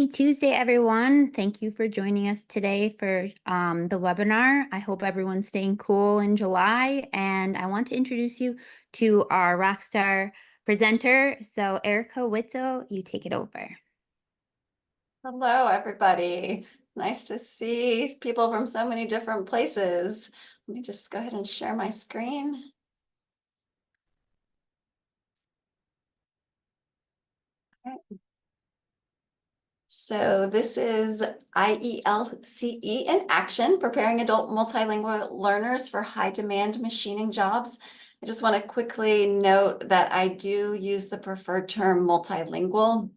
Happy Tuesday, everyone. Thank you for joining us today for the webinar. I hope everyone's staying cool in July, and I want to introduce you to our rockstar presenter. So Erica Witsell, you take it over. Hello, everybody. Nice to see people from so many different places. Let me just go ahead and share my screen. Okay. So this is IELCE in action, preparing adult multilingual learners for high demand machining jobs. I just want to quickly note that I do use the preferred term multilingual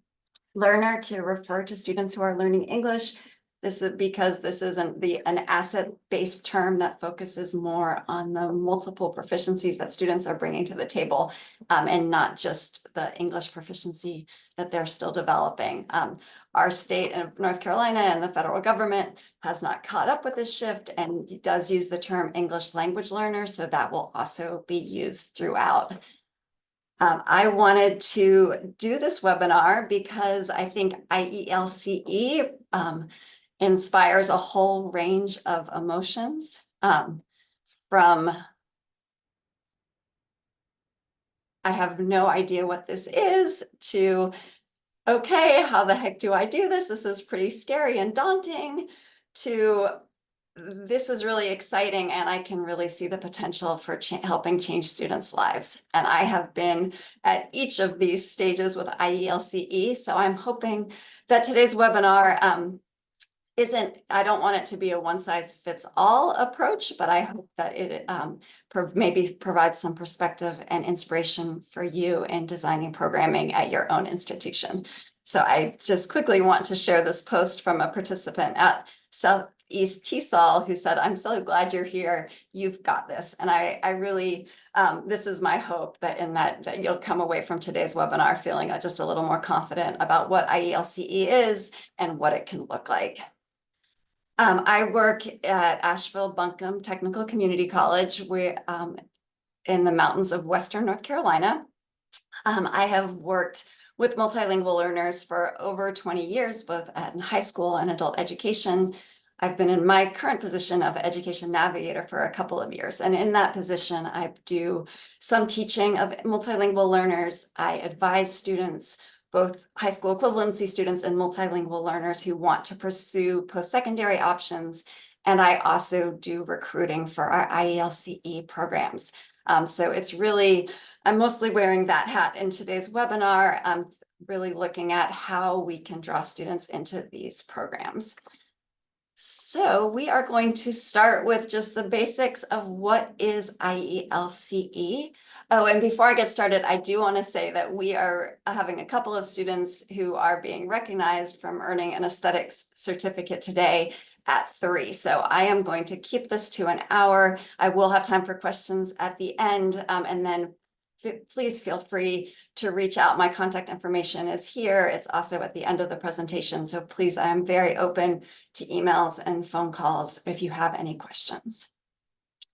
learner to refer to students who are learning English. This is because this isn't an asset-based term that focuses more on the multiple proficiencies that students are bringing to the table, and not just the English proficiency that they're still developing. Our state of North Carolina and the federal government has not caught up with this shift and does use the term English language learner, so that will also be used throughout. I wanted to do this webinar because I think IELCE inspires a whole range of emotions, from I have no idea what this is to, okay, how the heck do I do this? This is pretty scary and daunting, to this is really exciting and I can really see the potential for helping change students' lives. And I have been at each of these stages with IELCE. So I'm hoping that today's webinar I don't want it to be a one size fits all approach, but I hope that it maybe provides some perspective and inspiration for you in designing programming at your own institution. So I just quickly want to share this post from a participant at Southeast TESOL who said, "I'm so glad you're here. You've got this." And I really, this is my hope that that you'll come away from today's webinar feeling just a little more confident about what IELCE is and what it can look like. I work at Asheville-Buncombe Technical Community College. We're in the mountains of Western North Carolina. I have worked with multilingual learners for over 20 years, both in high school and adult education. I've been in my current position of education navigator for a couple of years. And in that position, I do some teaching of multilingual learners. I advise students, both high school equivalency students and multilingual learners who want to pursue post-secondary options. And I also do recruiting for our IELCE programs. So it's really, I'm mostly wearing that hat in today's webinar. I'm really looking at how we can draw students into these programs. So we are going to start with just the basics of what is IELCE. Oh, and before I get started, I do want to say that we are having a couple of students who are being recognized from earning an aesthetics certificate today at 3. So I am going to keep this to an hour. I will have time for questions at the end, and then please feel free to reach out. My contact information is here. It's also at the end of the presentation. So please, I am very open to emails and phone calls if you have any questions.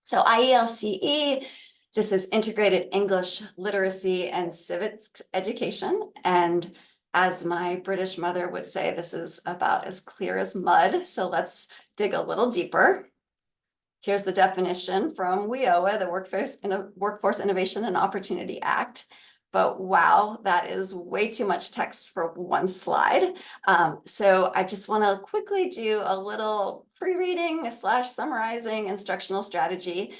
So IELCE, this is Integrated English Literacy and Civics Education. And as my British mother would say, this is about as clear as mud. So let's dig a little deeper. Here's the definition from WIOA, the Workforce Innovation and Opportunity Act. But wow, that is way too much text for one slide. So I just want to quickly do a little pre-reading / summarizing instructional strategy.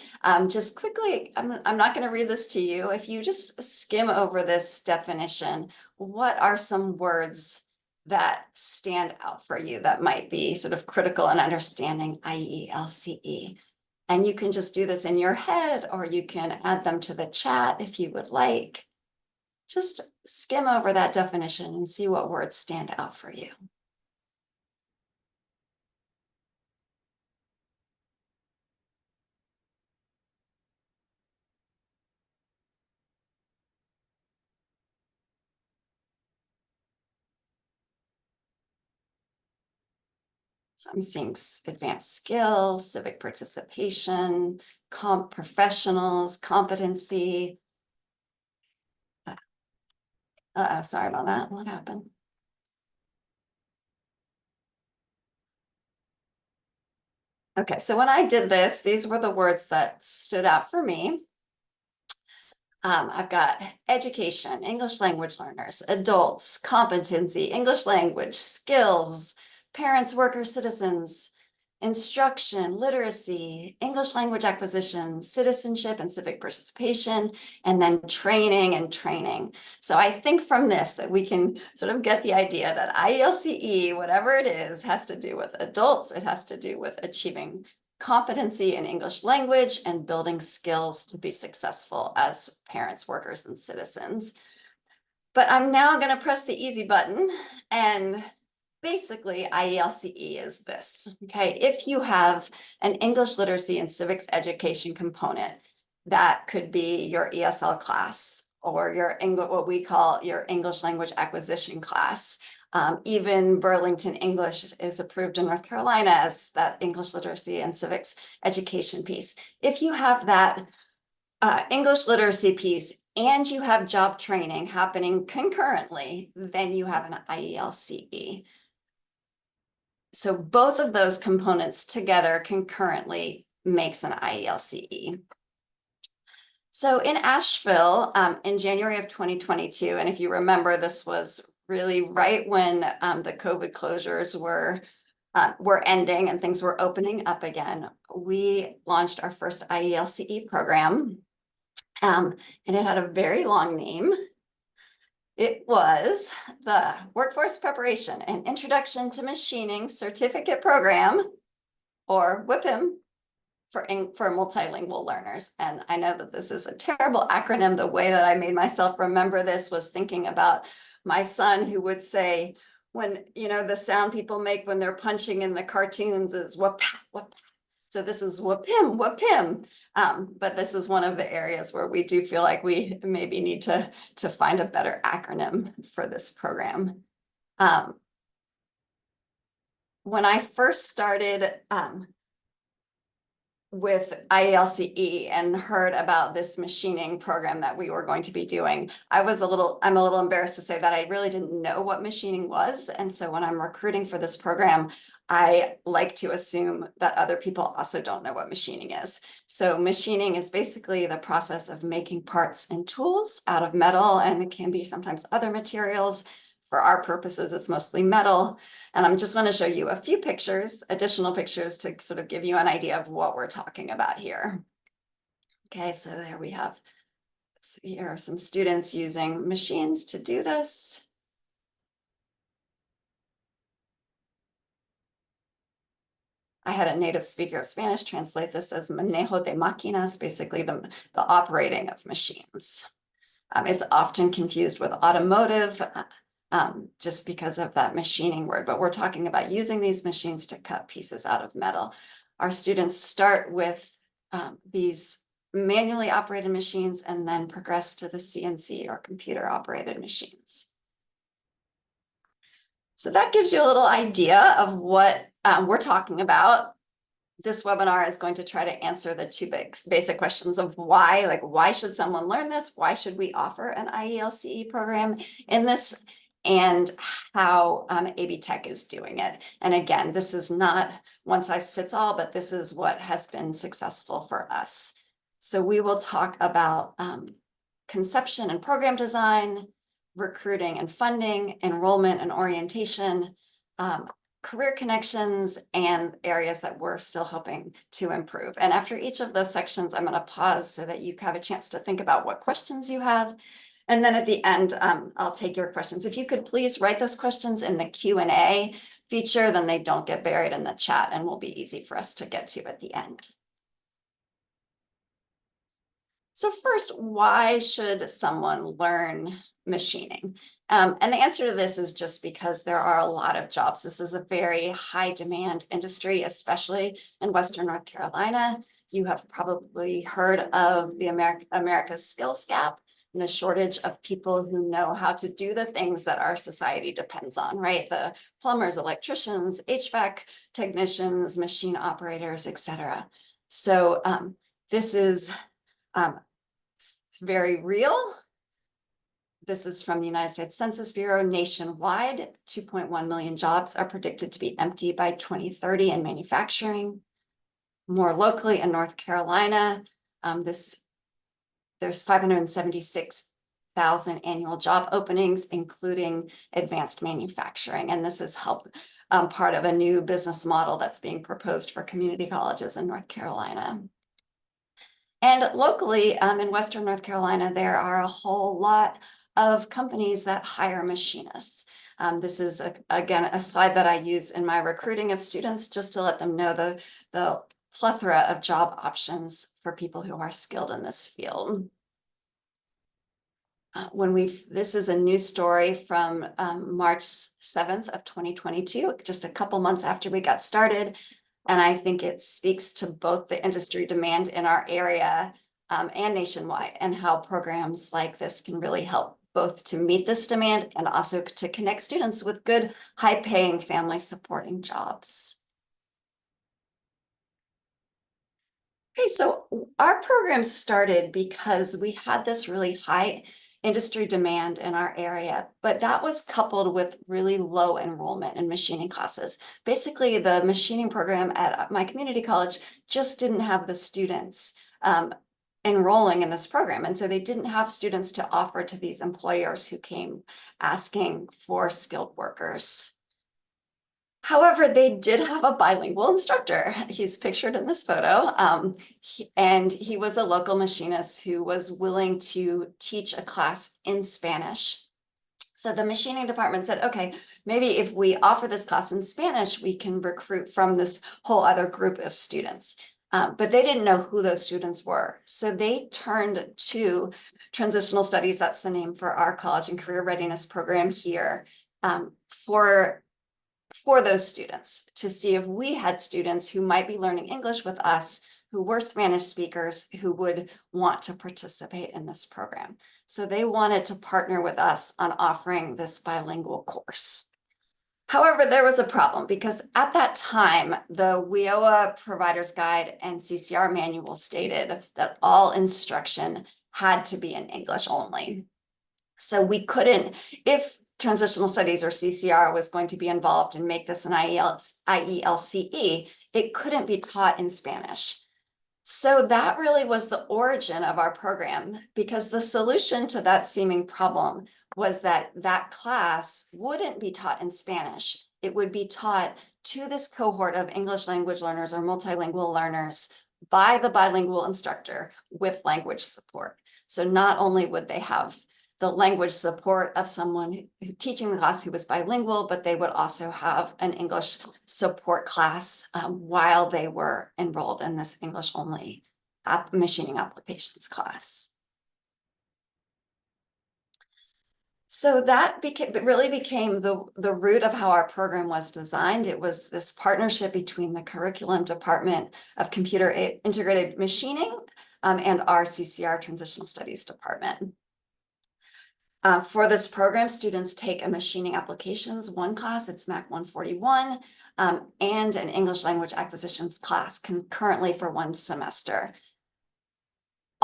Just quickly, I'm not going to read this to you. If you just skim over this definition, what are some words that stand out for you that might be sort of critical in understanding IELCE? And you can just do this in your head, or you can add them to the chat if you would like. Just skim over that definition and see what words stand out for you. So I'm seeing advanced skills, civic participation, professionals, competency. Sorry about that. What happened? Okay, so when I did this, these were the words that stood out for me. I've got education, English language learners, adults, competency, English language, skills, parents, workers, citizens, instruction, literacy, English language acquisition, citizenship and civic participation, and then training and training. So I think from this that we can sort of get the idea that IELCE, whatever it is, has to do with adults. It has to do with achieving competency in English language and building skills to be successful as parents, workers, and citizens. But I'm now going to press the easy button, and basically IELCE is this, okay? If you have an English literacy and civics education component, that could be your ESL class or your what we call your English language acquisition class. Even Burlington English is approved in North Carolina as that English literacy and civics education piece. If you have that English literacy piece and you have job training happening concurrently, then you have an IELCE. So both of those components together concurrently makes an IELCE. So in Asheville, in January of 2022, and if you remember, this was really right when the COVID closures were ending and things were opening up again, we launched our first IELCE program. And it had a very long name. It was the Workforce Preparation and Introduction to Machining Certificate Program, or WIPM, for multilingual learners. And I know that this is a terrible acronym. The way that I made myself remember this was thinking about my son, who would say, when, you know, the sound people make when they're punching in the cartoons is whoop, whoop. So this is WIPM, WIPM. But this is one of the areas where we do feel like we maybe need to find a better acronym for this program. When I first started with IELCE and heard about this machining program that we were going to be doing, I'm a little embarrassed to say that I really didn't know what machining was. And so when I'm recruiting for this program, I like to assume that other people also don't know what machining is. So machining is basically the process of making parts and tools out of metal, and it can be sometimes other materials. For our purposes, it's mostly metal. And I'm just going to show you a few pictures, additional pictures, to sort of give you an idea of what we're talking about here. Okay, so there we have, here are some students using machines to do this. I had a native speaker of Spanish translate this as manejo de máquinas, basically the operating of machines. It's often confused with automotive, just because of that machining word, but we're talking about using these machines to cut pieces out of metal. Our students start with these manually operated machines and then progress to the CNC or computer operated machines. So that gives you a little idea of what we're talking about. This webinar is going to try to answer the two basic questions of why, like why should someone learn this? Why should we offer an IELCE program in this? And how AB Tech is doing it. And again, this is not one size fits all, but this is what has been successful for us. So we will talk about conception and program design, recruiting and funding, enrollment and orientation, career connections, and areas that we're still hoping to improve. And after each of those sections, I'm going to pause so that you have a chance to think about what questions you have. And then at the end, I'll take your questions. If you could please write those questions in the Q&A feature, then they don't get buried in the chat and will be easy for us to get to at the end. So first, why should someone learn machining? And the answer to this is just because there are a lot of jobs. This is a very high demand industry, especially in Western North Carolina. You have probably heard of the America's skills gap and the shortage of people who know how to do the things that our society depends on, right? The plumbers, electricians, HVAC technicians, machine operators, etc. So this is very real. This is from the United States Census Bureau. Nationwide, 2.1 million jobs are predicted to be empty by 2030 in manufacturing. more locally in North Carolina. There's 576,000 annual job openings, including advanced manufacturing. And this is part of a new business model that's being proposed for community colleges in North Carolina. And locally, in Western North Carolina, there are a whole lot of companies that hire machinists. This is, again, a slide that I use in my recruiting of students just to let them know the plethora of job options for people who are skilled in this field. This is a news story from March 7th of 2022, just a couple months after we got started. And I think it speaks to both the industry demand in our area and nationwide, and how programs like this can really help both to meet this demand and also to connect students with good, high-paying, family-supporting jobs. Okay, so our program started because we had this really high industry demand in our area, but that was coupled with really low enrollment in machining classes. Basically, the machining program at my community college just didn't have the students enrolling in this program. And so they didn't have students to offer to these employers who came asking for skilled workers. However, they did have a bilingual instructor. He's pictured in this photo. And he was a local machinist who was willing to teach a class in Spanish. So the machining department said, okay, maybe if we offer this class in Spanish, we can recruit from this whole other group of students. But they didn't know who those students were. So they turned to transitional studies, that's the name for our college and career readiness program here, for those students, to see if we had students who might be learning English with us, who were Spanish speakers, who would want to participate in this program. So they wanted to partner with us on offering this bilingual course. However, there was a problem, because at that time, the WIOA Provider's Guide and CCR manual stated that all instruction had to be in English only. So we couldn't, if transitional studies or CCR was going to be involved and make this an IELCE, it couldn't be taught in Spanish. So that really was the origin of our program, because the solution to that seeming problem was that that class wouldn't be taught in Spanish. It would be taught to this cohort of English language learners or multilingual learners by the bilingual instructor with language support. So not only would they have the language support of someone teaching the class who was bilingual, but they would also have an English support class while they were enrolled in this English only machining applications class. So that really became the root of how our program was designed. It was this partnership between the curriculum department of computer integrated machining and our CCR transitional studies department. For this program, students take a machining applications 1 class, it's MAC 141, and an English language acquisitions class concurrently for 1 semester.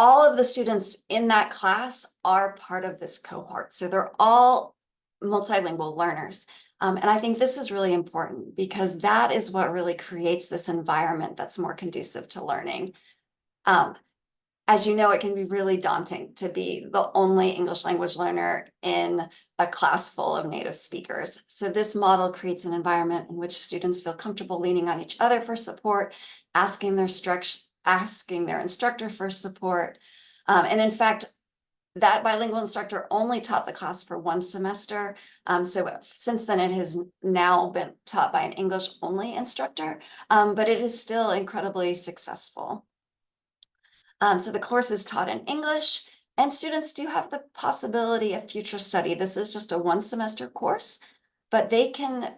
All of the students in that class are part of this cohort, so they're all multilingual learners. And I think this is really important, because that is what really creates this environment that's more conducive to learning. As you know, it can be really daunting to be the only English language learner in a class full of native speakers. So this model creates an environment in which students feel comfortable leaning on each other for support, asking their instructor for support. And in fact, that bilingual instructor only taught the class for 1 semester. So since then, it has now been taught by an English only instructor, but it is still incredibly successful. So the course is taught in English, and students do have the possibility of future study. This is just a 1 semester course, but they can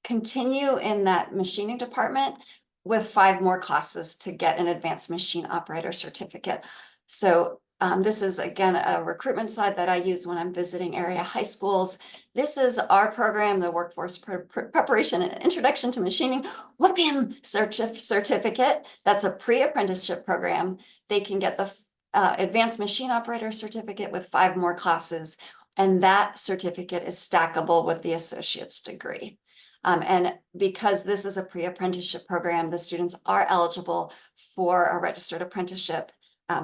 continue in that machining department with 5 more classes to get an advanced machine operator certificate. So this is, again, a recruitment slide that I use when I'm visiting area high schools. This is our program, the Workforce Preparation and Introduction to Machining WIPIM certificate. That's a pre-apprenticeship program. They can get the advanced machine operator certificate with 5 more classes, and that certificate is stackable with the associate's degree. And because this is a pre-apprenticeship program, the students are eligible for a registered apprenticeship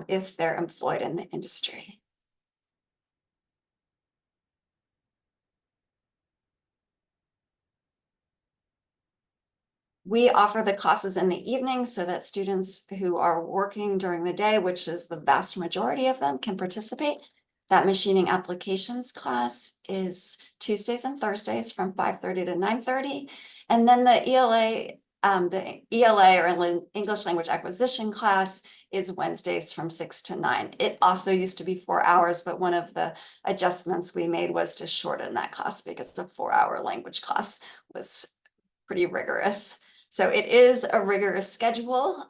if they're employed in the industry. We offer the classes in the evening so that students who are working during the day, which is the vast majority of them, can participate. That machining applications class is Tuesdays and Thursdays from 5:30 to 9:30. And then the ELA or English language acquisition class is Wednesdays from 6 to 9. It also used to be 4 hours, but one of the adjustments we made was to shorten that class because the 4-hour language class was pretty rigorous. So it is a rigorous schedule,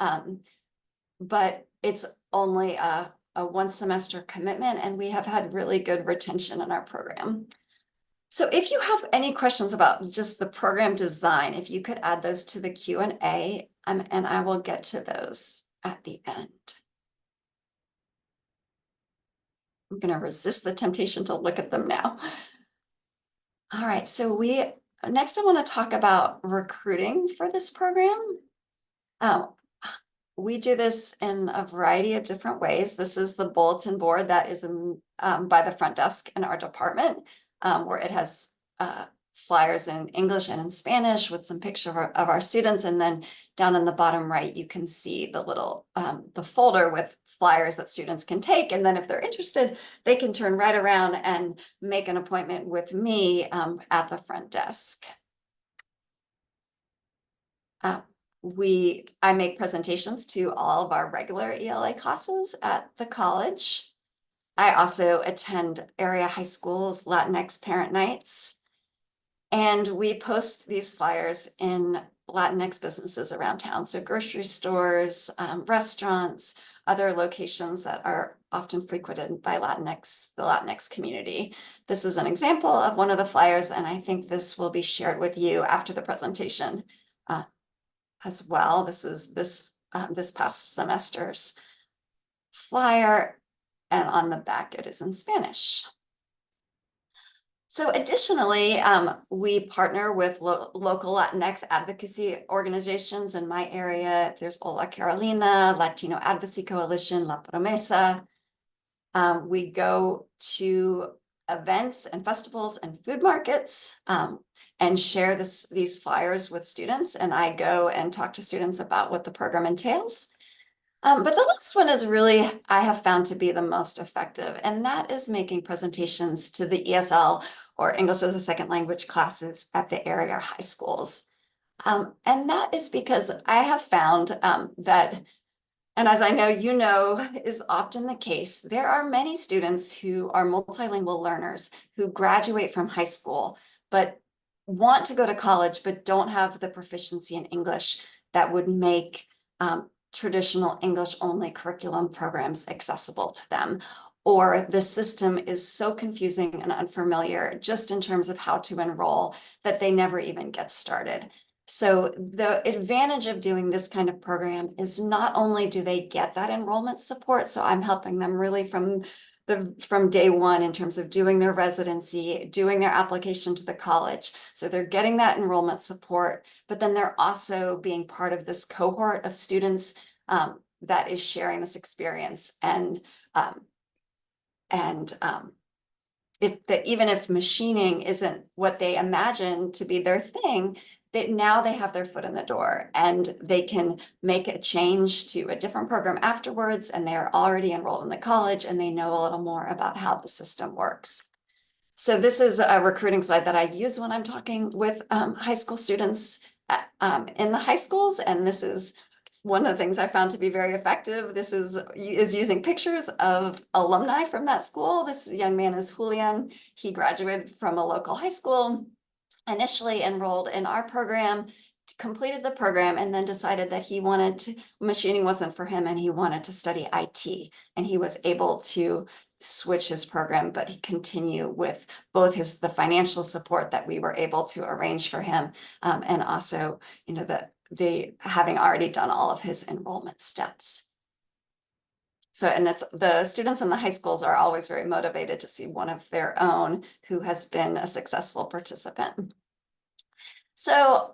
but it's only a 1-semester commitment, and we have had really good retention in our program. So if you have any questions about just the program design, if you could add those to the Q&A, and I will get to those at the end. I'm going to resist the temptation to look at them now. All right, so next I want to talk about recruiting for this program. We do this in a variety of different ways. This is the bulletin board that is by the front desk in our department, where it has flyers in English and in Spanish with some picture of our students. And then down in the bottom right, you can see the little the folder with flyers that students can take. And then if they're interested, they can turn right around and make an appointment with me at the front desk. I make presentations to all of our regular ELA classes at the college. I also attend area high schools Latinx parent nights, and we post these flyers in Latinx businesses around town. So grocery stores, restaurants, other locations that are often frequented by the Latinx community. This is an example of one of the flyers, and I think this will be shared with you after the presentation as well. This is this past semester's flyer, and on the back it is in Spanish. So additionally, we partner with local Latinx advocacy organizations in my area. There's Hola Carolina, Latino Advocacy Coalition, La Promesa. We go to events and festivals and food markets and share these flyers with students. And I go and talk to students about what the program entails. But the last one is really, I have found to be the most effective, and that is making presentations to the ESL or English as a Second Language classes at the area high schools. And that is because I have found that, and as I know you know is often the case, there are many students who are multilingual learners who graduate from high school, but want to go to college, but don't have the proficiency in English that would make traditional English only curriculum programs accessible to them. Or the system is so confusing and unfamiliar just in terms of how to enroll that they never even get started. So the advantage of doing this kind of program is not only do they get that enrollment support, so I'm helping them really from day one in terms of doing their residency, doing their application to the college. So they're getting that enrollment support, but then they're also being part of this cohort of students that is sharing this experience. And even if machining isn't what they imagine to be their thing, that now they have their foot in the door and they can make a change to a different program afterwards, and they're already enrolled in the college and they know a little more about how the system works. So this is a recruiting slide that I use when I'm talking with high school students in the high schools, and this is one of the things I found to be very effective. This is using pictures of alumni from that school. This young man is Julian. He graduated from a local high school, initially enrolled in our program, completed the program, and then decided that he wanted to, machining wasn't for him, and he wanted to study IT. And he was able to switch his program, but he continue with both the financial support that we were able to arrange for him, and also, you know, the having already done all of his enrollment steps. So, and it's the students in the high schools are always very motivated to see one of their own who has been a successful participant. So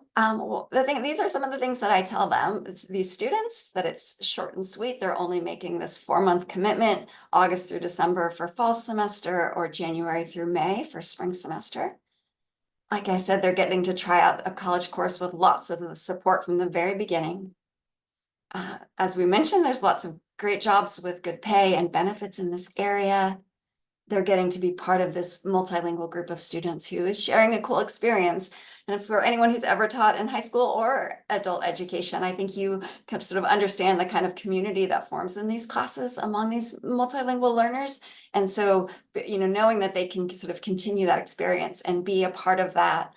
these are some of the things that I tell them. It's these students that it's short and sweet. They're only making this 4-month commitment, August through December for fall semester or January through May for spring semester. Like I said, they're getting to try out a college course with lots of the support from the very beginning. As we mentioned, there's lots of great jobs with good pay and benefits in this area. They're getting to be part of this multilingual group of students who is sharing a cool experience. And for anyone who's ever taught in high school or adult education, I think you can sort of understand the kind of community that forms in these classes among these multilingual learners. And so, knowing that they can sort of continue that experience and be a part of that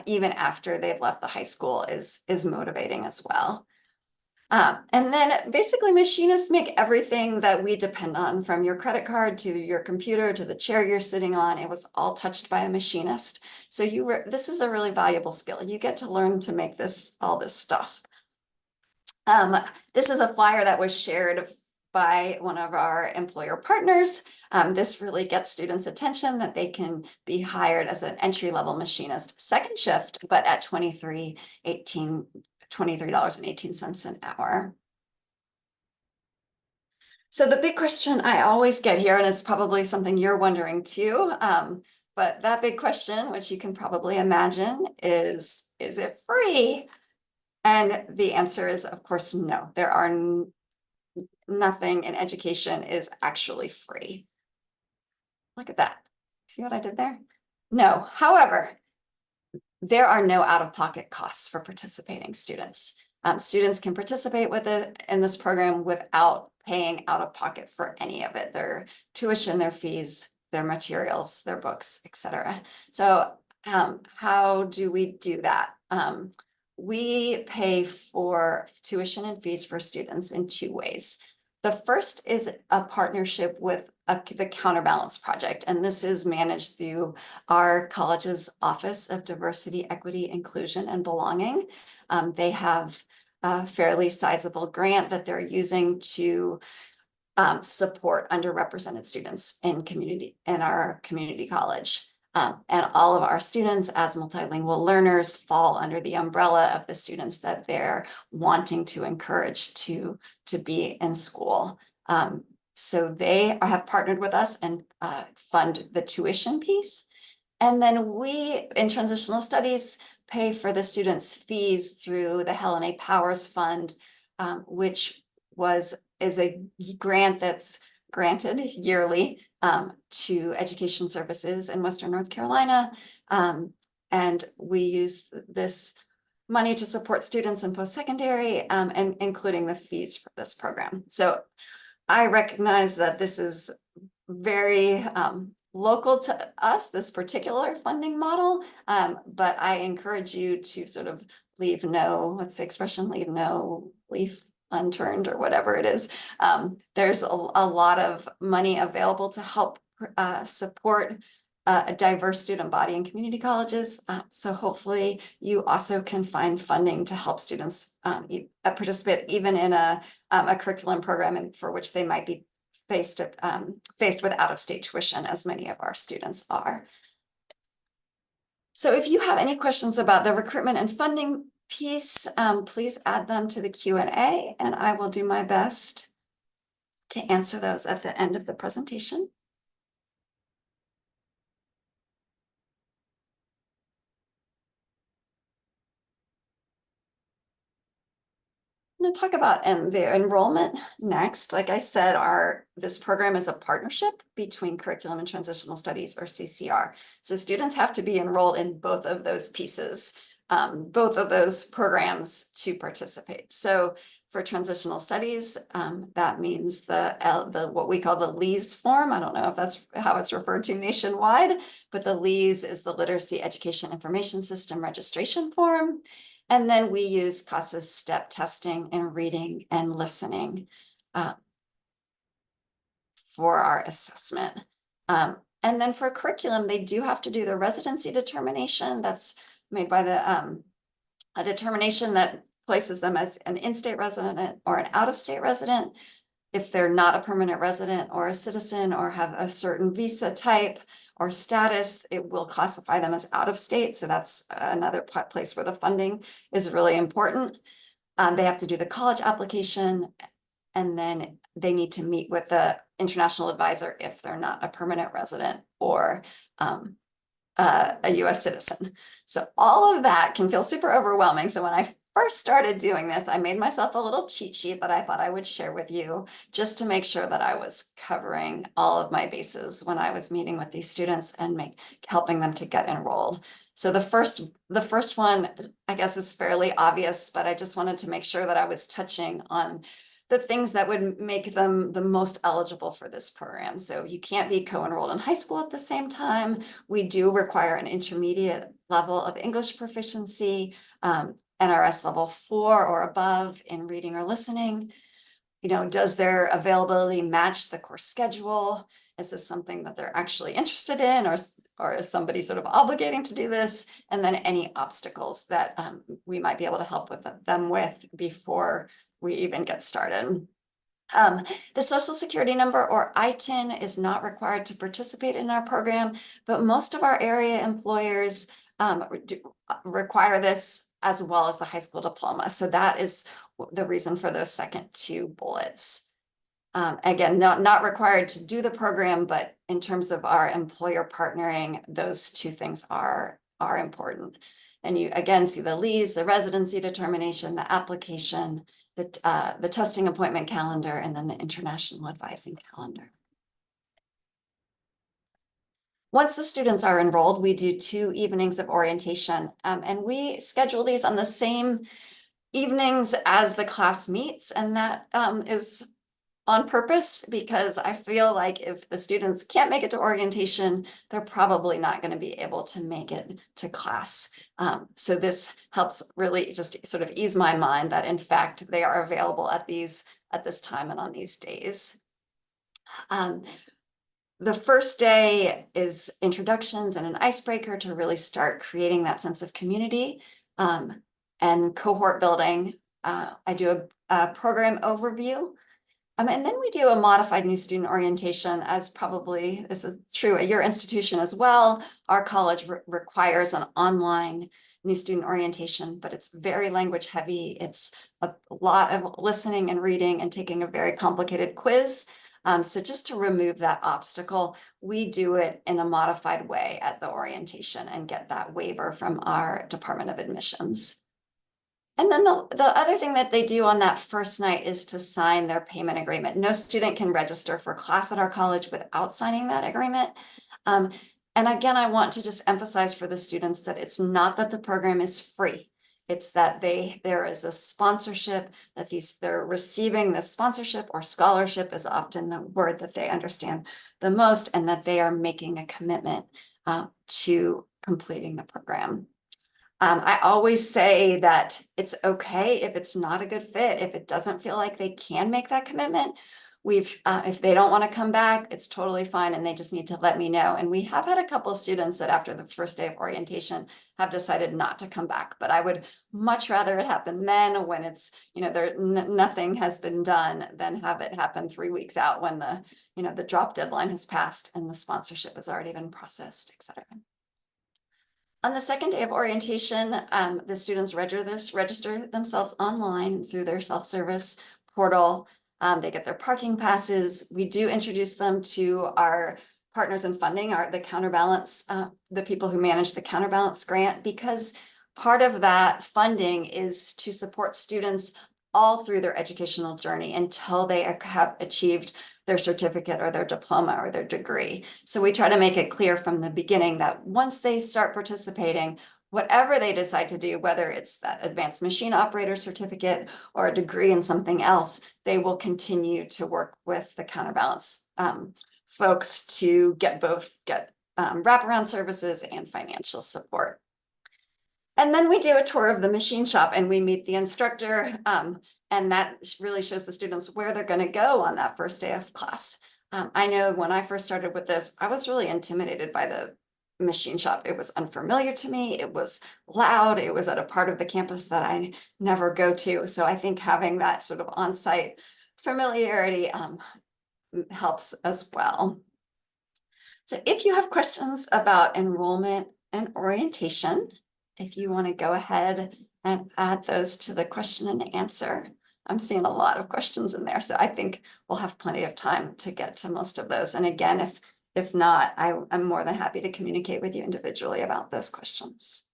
even after they've left the high school is motivating as well. And then basically machinists make everything that we depend on, from your credit card to your computer to the chair you're sitting on. It was all touched by a machinist. So this is a really valuable skill. You get to learn to make all this stuff. This is a flyer that was shared by one of our employer partners. This really gets students' attention that they can be hired as an entry-level machinist, second shift, but at $23.18 an hour. So the big question I always get here, and it's probably something you're wondering too, but that big question, which you can probably imagine, is it free? And the answer is, of course, no. Nothing in education is actually free. Look at that. See what I did there? No. However, there are no out-of-pocket costs for participating students. Students can participate in this program without paying out of pocket for any of it, their tuition, their fees, their materials, their books, etc. So how do we do that? We pay for tuition and fees for students in 2 ways. The first is a partnership with the Counterbalance Project, and this is managed through our college's Office of Diversity, Equity, Inclusion, and Belonging. They have a fairly sizable grant that they're using to support underrepresented students in our community college. And all of our students as multilingual learners fall under the umbrella of the students that they're wanting to encourage to be in school. So they have partnered with us and fund the tuition piece. And then we, in transitional studies, pay for the students' fees through the Helen A. Powers Fund, which is a grant that's granted yearly to education services in Western North Carolina. And we use this money to support students in post-secondary, and including the fees for this program. So I recognize that this is very local to us, this particular funding model, but I encourage you to sort of leave what's the expression, leave no leaf unturned or whatever it is. There's a lot of money available to help support a diverse student body in community colleges. So hopefully you also can find funding to help students participate even in a curriculum program and for which they might be faced with out-of-state tuition, as many of our students are. So if you have any questions about the recruitment and funding piece, please add them to the Q&A, and I will do my best to answer those at the end of the presentation. I'm going to talk about the enrollment next. Like I said, this program is a partnership between Curriculum and Transitional Studies, or CCR. So students have to be enrolled in both of those pieces, both of those programs to participate. So for Transitional Studies, that means what we call the LEAS form. I don't know if that's how it's referred to nationwide, but the LEAS is the Literacy Education Information System registration form. And then we use CASA's step testing in reading and listening for our assessment. And then for curriculum, they do have to do the residency determination that's made by a determination that places them as an in-state resident or an out-of-state resident. If they're not a permanent resident or a citizen or have a certain visa type, or status, it will classify them as out of state. So that's another place where the funding is really important. They have to do the college application, and then they need to meet with the international advisor if they're not a permanent resident or a US citizen. So all of that can feel super overwhelming. So when I first started doing this, I made myself a little cheat sheet that I thought I would share with you just to make sure that I was covering all of my bases when I was meeting with these students and helping them to get enrolled. So the first one, I guess, is fairly obvious, but I just wanted to make sure that I was touching on the things that would make them the most eligible for this program. So you can't be co-enrolled in high school at the same time. We do require an intermediate level of English proficiency, NRS level 4 or above in reading or listening. You know, does their availability match the course schedule? Is this something that they're actually interested in, or is somebody sort of obligating to do this? And then any obstacles that we might be able to help them with before we even get started. The Social Security number, or ITIN, is not required to participate in our program, but most of our area employers require this, as well as the high school diploma. So that is the reason for those second two bullets. Again, not required to do the program, but in terms of our employer partnering, those two things are important. And you again see the leaves, the residency determination, the application, the testing appointment calendar, and then the international advising calendar. Once the students are enrolled, we do 2 evenings of orientation, and we schedule these on the same evenings as the class meets, and that is on purpose, because I feel like if the students can't make it to orientation, they're probably not going to be able to make it to class. So this helps really just sort of ease my mind that in fact they are available at this time and on these days. The first day is introductions and an icebreaker to really start creating that sense of community, and cohort building. I do a program overview. And then we do a modified new student orientation, as probably this is true at your institution as well. Our college requires an online new student orientation, but it's very language heavy. It's a lot of listening and reading and taking a very complicated quiz. So just to remove that obstacle, we do it in a modified way at the orientation and get that waiver from our Department of Admissions. And then the other thing that they do on that first night is to sign their payment agreement. No student can register for class at our college without signing that agreement. And again, I want to just emphasize for the students that it's not that the program is free. It's that there is a sponsorship, that they're receiving this sponsorship, or scholarship is often the word that they understand the most, and that they are making a commitment to completing the program. I always say that it's okay if it's not a good fit, if it doesn't feel like they can make that commitment. If they don't want to come back, it's totally fine, and they just need to let me know. And we have had a couple of students that after the first day of orientation have decided not to come back, but I would much rather it happen then, when it's, nothing has been done, than have it happen 3 weeks out when the drop deadline has passed and the sponsorship has already been processed, et cetera. On the second day of orientation, the students register themselves online through their self-service portal. They get their parking passes. We do introduce them to our partners in funding, the Counterbalance, the people who manage the Counterbalance grant, because part of that funding is to support students all through their educational journey until they have achieved their certificate or their diploma or their degree. So we try to make it clear from the beginning that once they start participating, whatever they decide to do, whether it's that advanced machine operator certificate or a degree in something else, they will continue to work with the Counterbalance folks to get wraparound services and financial support. And then we do a tour of the machine shop, and we meet the instructor, and that really shows the students where they're going to go on that first day of class. I know when I first started with this, I was really intimidated by the machine shop. It was unfamiliar to me. It was loud. It was at a part of the campus that I never go to. So I think having that sort of on-site familiarity helps as well. So if you have questions about enrollment and orientation, if you want to go ahead and add those to the question and answer. I'm seeing a lot of questions in there, so I think we'll have plenty of time to get to most of those. And again, if not, I'm more than happy to communicate with you individually about those questions.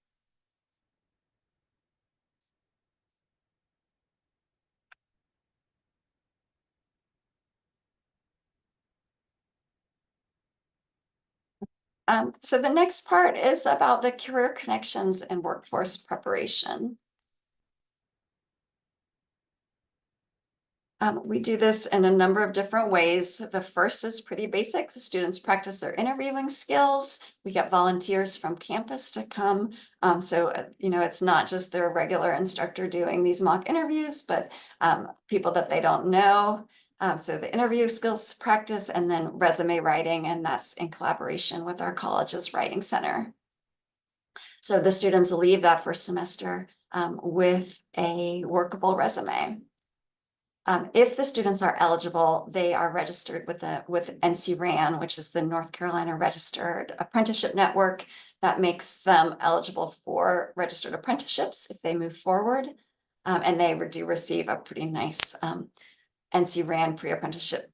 So the next part is about the career connections and workforce preparation. We do this in a number of different ways. The first is pretty basic. The students practice their interviewing skills. We get volunteers from campus to come. It's not just their regular instructor doing these mock interviews, but people that they don't know. So the interview skills practice and then resume writing, and that's in collaboration with our college's writing center. So the students leave that first semester with a workable resume. If the students are eligible, they are registered with NCRAN, which is the North Carolina Registered Apprenticeship Network, that makes them eligible for registered apprenticeships if they move forward. And they do receive a pretty nice NCRAN pre-apprenticeship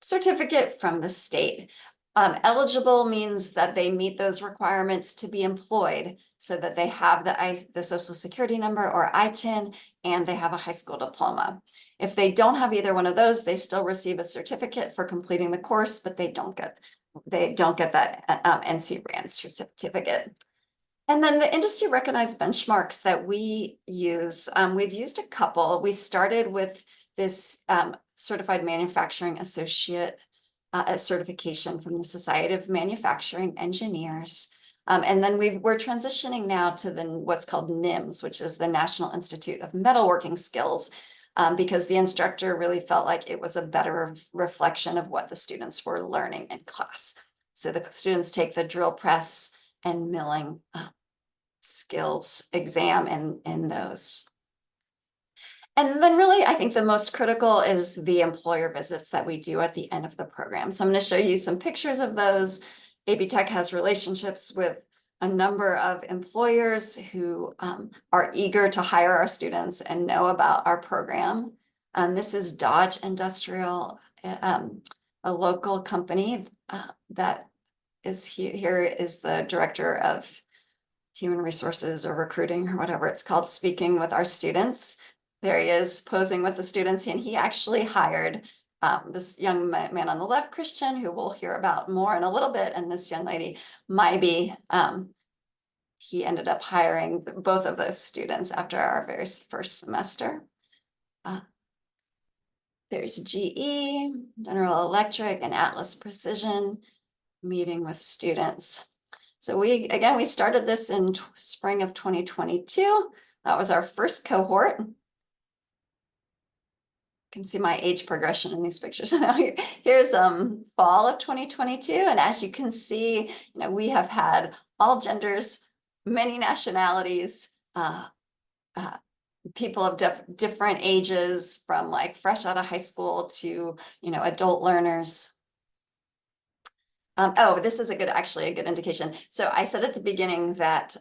certificate from the state. Eligible means that they meet those requirements to be employed, so that they have the Social Security number or ITIN, and they have a high school diploma. If they don't have either one of those, they still receive a certificate for completing the course, but they don't get that NCRAN certificate. And then the industry recognized benchmarks that we use, we've used a couple. We started with this Certified Manufacturing Associate certification from the Society of Manufacturing Engineers. And then we're transitioning now to what's called NIMS, which is the National Institute of Metalworking Skills, because the instructor really felt like it was a better reflection of what the students were learning in class. So the students take the drill press and milling skills exam in those. And then really, I think the most critical is the employer visits that we do at the end of the program. So I'm going to show you some pictures of those. AB Tech has relationships with a number of employers who are eager to hire our students and know about our program. This is Dodge Industrial, a local company that is here is the director of human resources or recruiting or whatever it's called, speaking with our students. There he is posing with the students, and he actually hired this young man on the left, Christian, who we'll hear about more in a little bit, and this young lady, Mybe. He ended up hiring both of those students after our very first semester. There's GE, General Electric, and Atlas Precision meeting with students. So we started this in spring of 2022. That was our first cohort. You can see my age progression in these pictures. Here's fall of 2022. And as you can see, we have had all genders, many nationalities, people of different ages, from like fresh out of high school to, adult learners. This is actually a good indication. So I said at the beginning that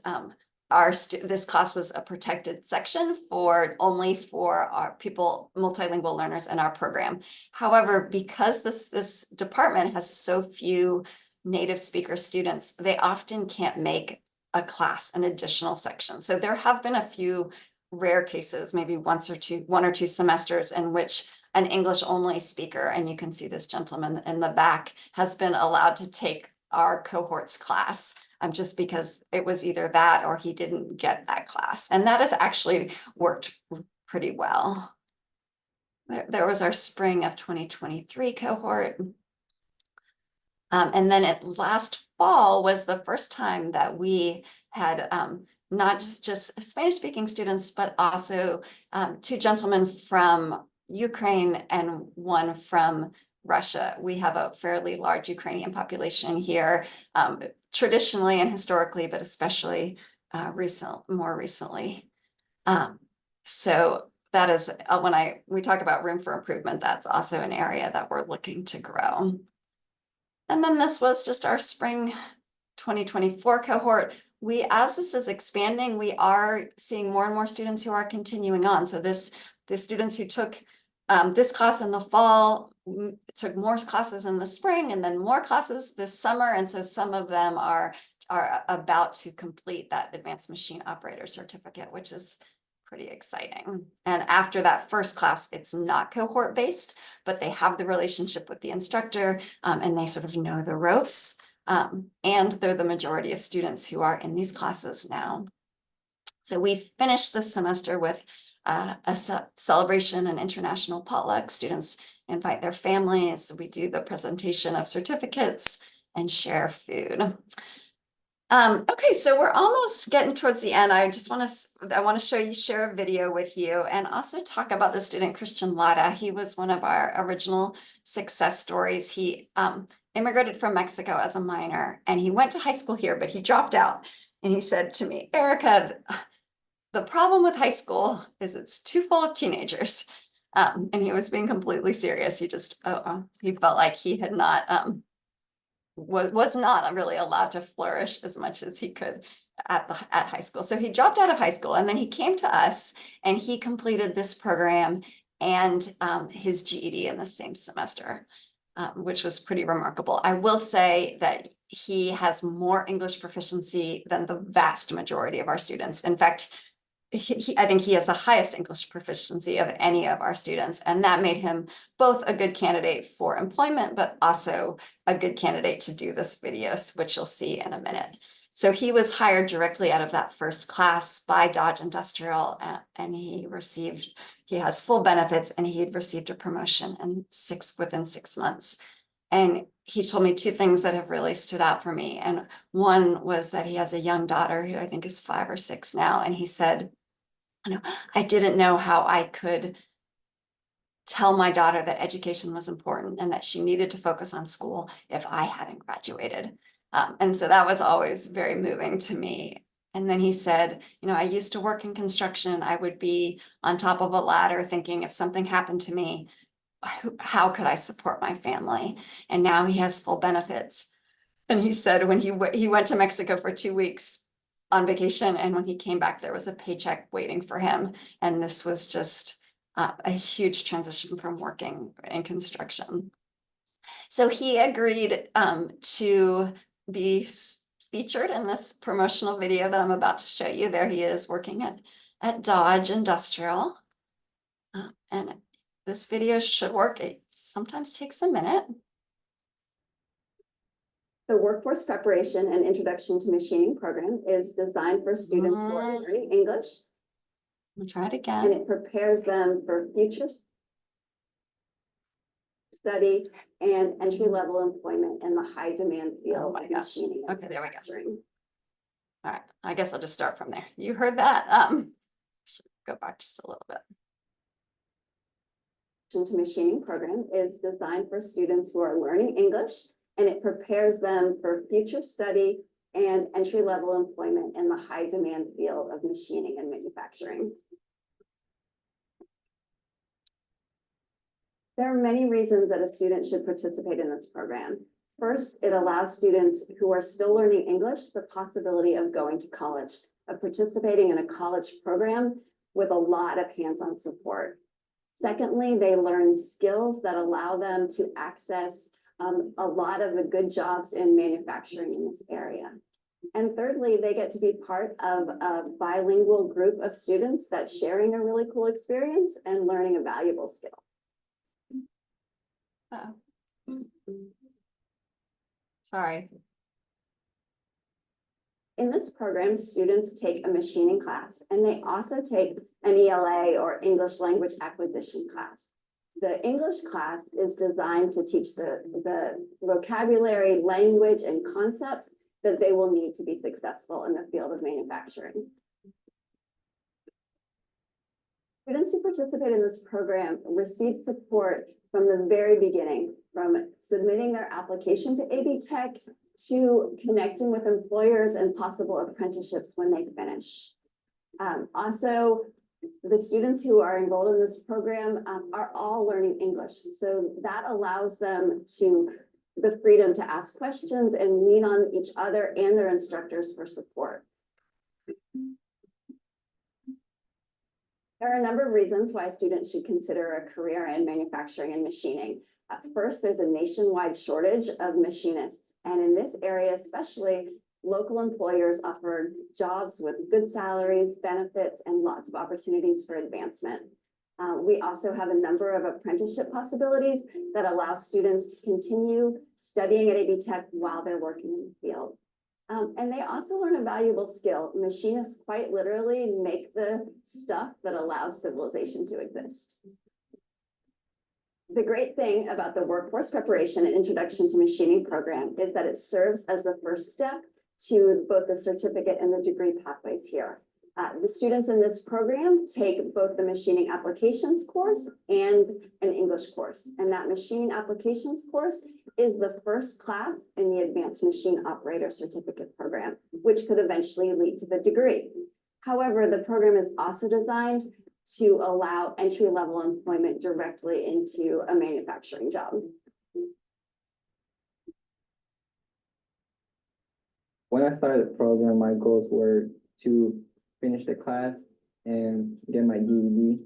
this class was a protected section only for our multilingual learners in our program. However, because this department has so few native speaker students, they often can't make a class an additional section. So there have been a few rare cases, maybe one or two semesters, in which an English only speaker, and you can see this gentleman in the back, has been allowed to take our cohort's class, just because it was either that or he didn't get that class. And that has actually worked pretty well. There was our spring of 2023 cohort. And then last fall was the first time that we had not just Spanish-speaking students, but also two gentlemen from Ukraine and one from Russia. We have a fairly large Ukrainian population here, traditionally and historically, but especially more recently. So that is when we talk about room for improvement, that's also an area that we're looking to grow. And then this was just our spring 2024 cohort. As this is expanding, we are seeing more and more students who are continuing on. So the students who took this class in the fall took more classes in the spring and then more classes this summer. And so some of them are about to complete that advanced machine operator certificate, which is pretty exciting. And after that first class, it's not cohort based, but they have the relationship with the instructor and they sort of know the ropes. And they're the majority of students who are in these classes now. So we finished this semester with a celebration and international potluck. Students invite their families. We do the presentation of certificates and share food. Okay, so we're almost getting towards the end. I want to share a video with you and also talk about the student Christian Lara. He was one of our original success stories. He immigrated from Mexico as a minor and he went to high school here, but he dropped out. And he said to me, Erica, the problem with high school is it's too full of teenagers. And he was being completely serious. He just, he felt like he had not, was not really allowed to flourish as much as he could at high school. So he dropped out of high school and then he came to us and he completed this program and his GED in the same semester, which was pretty remarkable. I will say that he has more English proficiency than the vast majority of our students. In fact, I think he has the highest English proficiency of any of our students, and that made him both a good candidate for employment, but also a good candidate to do this video, which you'll see in a minute. So he was hired directly out of that first class by Dodge Industrial, and he has full benefits, and he had received a promotion within 6 months. And he told me two things that have really stood out for me. And one was that he has a young daughter who I think is 5 or 6 now. And he said, I didn't know how I could tell my daughter that education was important and that she needed to focus on school if I hadn't graduated. And so that was always very moving to me. And then he said, I used to work in construction. I would be on top of a ladder thinking if something happened to me, how could I support my family? And now he has full benefits. And he said when he went to Mexico for 2 weeks on vacation, and when he came back, there was a paycheck waiting for him. And this was just a huge transition from working in construction. So he agreed to be featured in this promotional video that I'm about to show you. There he is working at Dodge Industrial. And this video should work. It sometimes takes a minute. The Workforce Preparation and Introduction to Machining program is designed for students who are learning English. I'll try it And again. it prepares them for future study and entry-level employment in the high-demand field of machining. Okay, there we go. All right, I guess I'll just start from there. You heard that. Should go back just a little bit. To Machining program is designed for students who are learning English, and it prepares them for future study and entry-level employment in the high-demand field of machining and manufacturing. There are many reasons that a student should participate in this program. First, it allows students who are still learning English the possibility of going to college, of participating in a college program with a lot of hands-on support. Secondly, they learn skills that allow them to access a lot of the good jobs in manufacturing in this area. And thirdly, they get to be part of a bilingual group of students that's sharing a really cool experience and learning a valuable skill. Sorry. In this program, students take a machining class, and they also take an ELA or English language acquisition class. The English class is designed to teach the vocabulary, language, and concepts that they will need to be successful in the field of manufacturing. Students who participate in this program receive support from the very beginning, from submitting their application to AB Tech to connecting with employers and possible apprenticeships when they finish. Also, the students who are enrolled in this program are all learning English. So that allows them to the freedom to ask questions and lean on each other and their instructors for support. There are a number of reasons why students should consider a career in manufacturing and machining. First, there's a nationwide shortage of machinists. And in this area, especially, local employers offer jobs with good salaries, benefits, and lots of opportunities for advancement. We also have a number of apprenticeship possibilities that allow students to continue studying at AB Tech while they're working in the field. And they also learn a valuable skill. Machinists quite literally make the stuff that allows civilization to exist. The great thing about the workforce preparation and introduction to machining program is that it serves as the first step to both the certificate and the degree pathways here. The students in this program take both the machining applications course and an English course. And that machining applications course is the first class in the advanced machine operator certificate program, which could eventually lead to the degree. However, the program is also designed to allow entry-level employment directly into a manufacturing job. When I started the program, my goals were to finish the class and get my GED.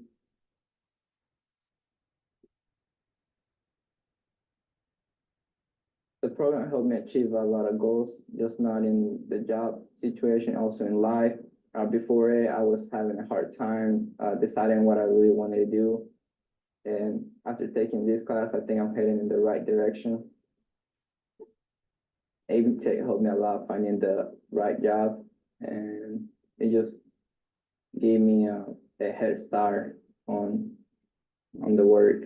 The program helped me achieve a lot of goals, just not in the job situation, also in life. Before it, I was having a hard time deciding what I really wanted to do. And after taking this class, I think I'm heading in the right direction. AB Tech helped me a lot finding the right job, and it just gave me a head start on the work.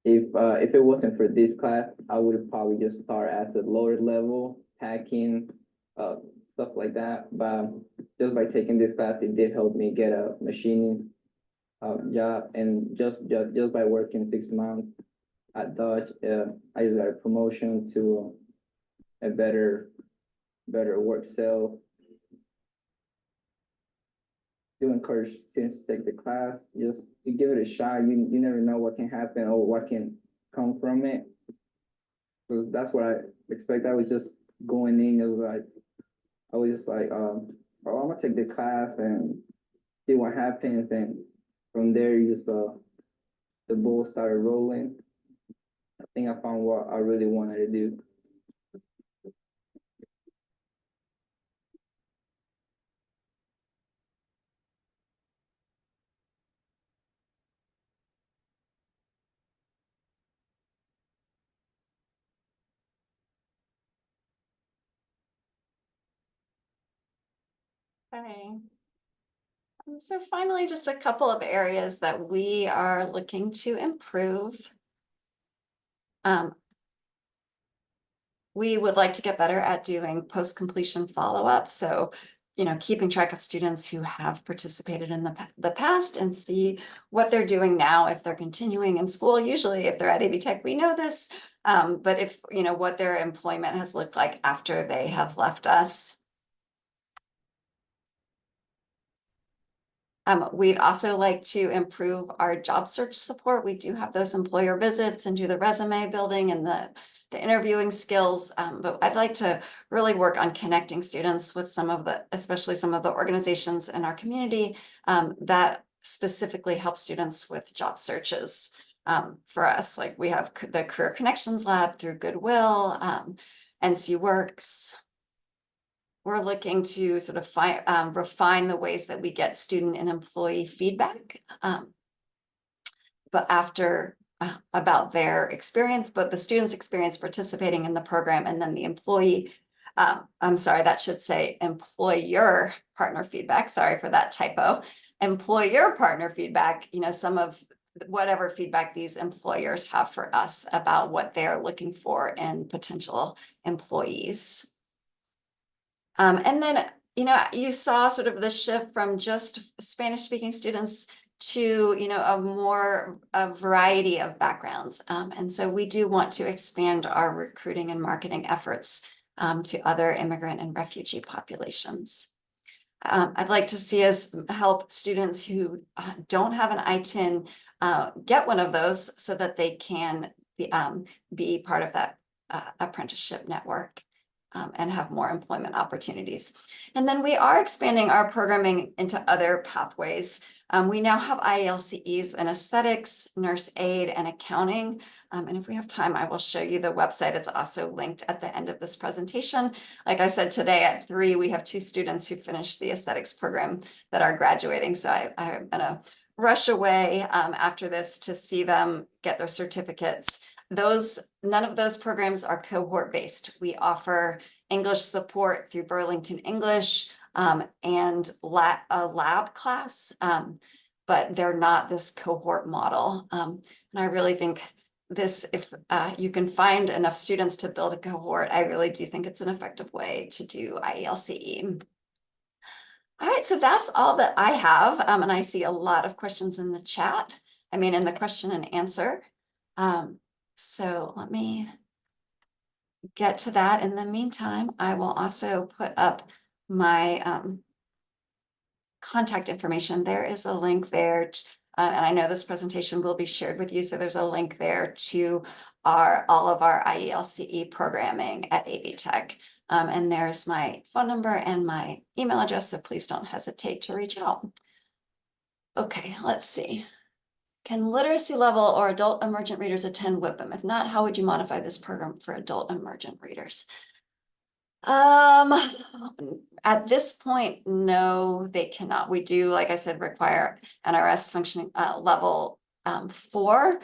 If it wasn't for this class, I would have probably just started at the lower level, hacking, stuff like that. But just by taking this class, it did help me get a machining job, and just by working 6 months at Dodge, I just got a promotion to a better Witsell. Do encourage students to take the class. Just to give it a shot. You never know what can happen or what can come from it. So that's what I expect. I was just going in. I was just like, oh, I'm gonna take the class and see what happens. And from there, the ball started rolling. I think I found what I really wanted to do. Okay. So finally, just a couple of areas that we are looking to improve. We would like to get better at doing post-completion follow-up. So, keeping track of students who have participated in the past and see what they're doing now if they're continuing in school. Usually if they're at AB Tech, we know this, but if, what their employment has looked like after they have left us. We'd also like to improve our job search support. We do have those employer visits and do the resume building and the interviewing skills, but I'd like to really work on connecting students with especially some of the organizations in our community that specifically help students with job searches. For us, like we have the Career Connections Lab through Goodwill, NC Works. We're looking to sort of refine the ways that we get student and employee feedback, but about their experience, both the student's experience participating in the program and then the employee, I'm sorry, that should say employer partner feedback. Sorry for that typo. Employer partner feedback, some of whatever feedback these employers have for us about what they're looking for in potential employees. And then, you saw sort of the shift from just Spanish-speaking students to, a variety of backgrounds. And so we do want to expand our recruiting and marketing efforts to other immigrant and refugee populations. I'd like to see us help students who don't have an ITIN get one of those so that they can be part of that apprenticeship network and have more employment opportunities. And then we are expanding our programming into other pathways. We now have IELCEs in aesthetics, nurse aid, and accounting. And if we have time, I will show you the website. It's also linked at the end of this presentation. Like I said, today at 3, we have 2 students who finished the aesthetics program that are graduating. So I'm gonna rush away after this to see them get their certificates. None of those programs are cohort based. We offer English support through Burlington English and a lab class, but they're not this cohort model. And I really think this, if you can find enough students to build a cohort, I really do think it's an effective way to do IELCE. All right, so that's all that I have. And I see a lot of questions in the chat. I mean, in the question and answer. So let me get to that. In the meantime, I will also put up my contact information. There is a link there. And I know this presentation will be shared with you. So there's a link there to all of our IELCE programming at AV Tech. And there's my phone number and my email address. So please don't hesitate to reach out. Okay, let's see. Can literacy level or adult emergent readers attend WIPM? If not, how would you modify this program for adult emergent readers? At this point, no, they cannot. We do, like I said, require NRS functioning level 4.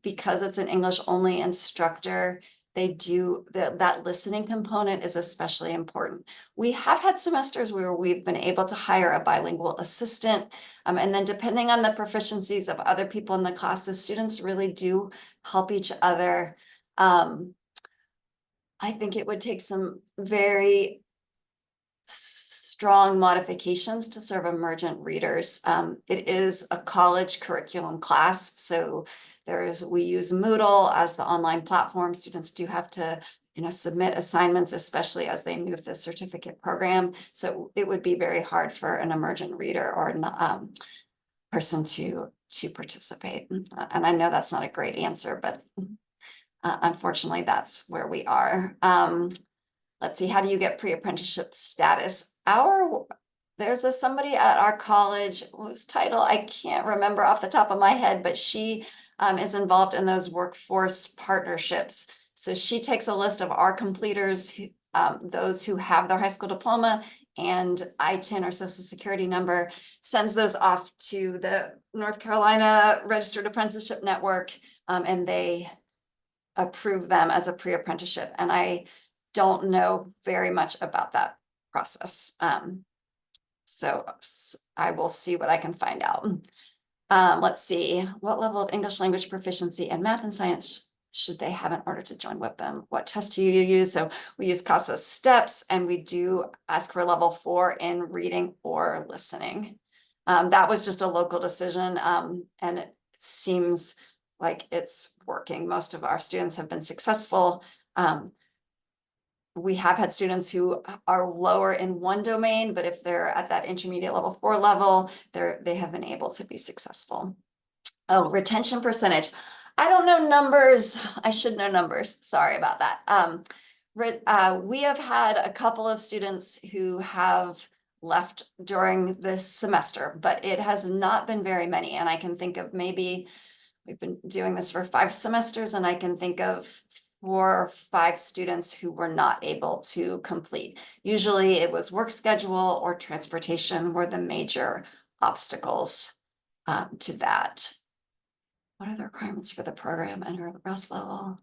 Because it's an English only instructor, they do that listening component is especially important. We have had semesters where we've been able to hire a bilingual assistant, and then depending on the proficiencies of other people in the class, the students really do help each other. I think it would take some very strong modifications to serve emergent readers. It is a college curriculum class, so we use Moodle as the online platform. Students do have to, submit assignments, especially as they move the certificate program. So it would be very hard for an emergent reader or person to participate. And I know that's not a great answer, but unfortunately, that's where we are. Let's see, how do you get pre-apprenticeship status? There's somebody at our college whose title I can't remember off the top of my head, but she is involved in those workforce partnerships. So she takes a list of our completers, those who have their high school diploma and ITIN or social security number, sends those off to the North Carolina Registered Apprenticeship Network, and they approve them as a pre-apprenticeship. And I don't know very much about that process. So I will see what I can find out. Let's see, what level of English language proficiency and math and science should they have in order to join WIPM? What test do you use? So we use CASA steps, and we do ask for level 4 in reading or listening. That was just a local decision, and it seems like it's working. Most of our students have been successful. We have had students who are lower in one domain, but if they're at that intermediate level 4 level, they have been able to be successful. Oh, retention percentage. I don't know numbers. I should know numbers. Sorry about that. We have had a couple of students who have left during this semester, but it has not been very many. And I can think of maybe, we've been doing this for 5 semesters, and I can think of 4 or 5 students who were not able to complete. Usually it was work schedule or transportation were the major obstacles to that. What are the requirements for the program and NRS level?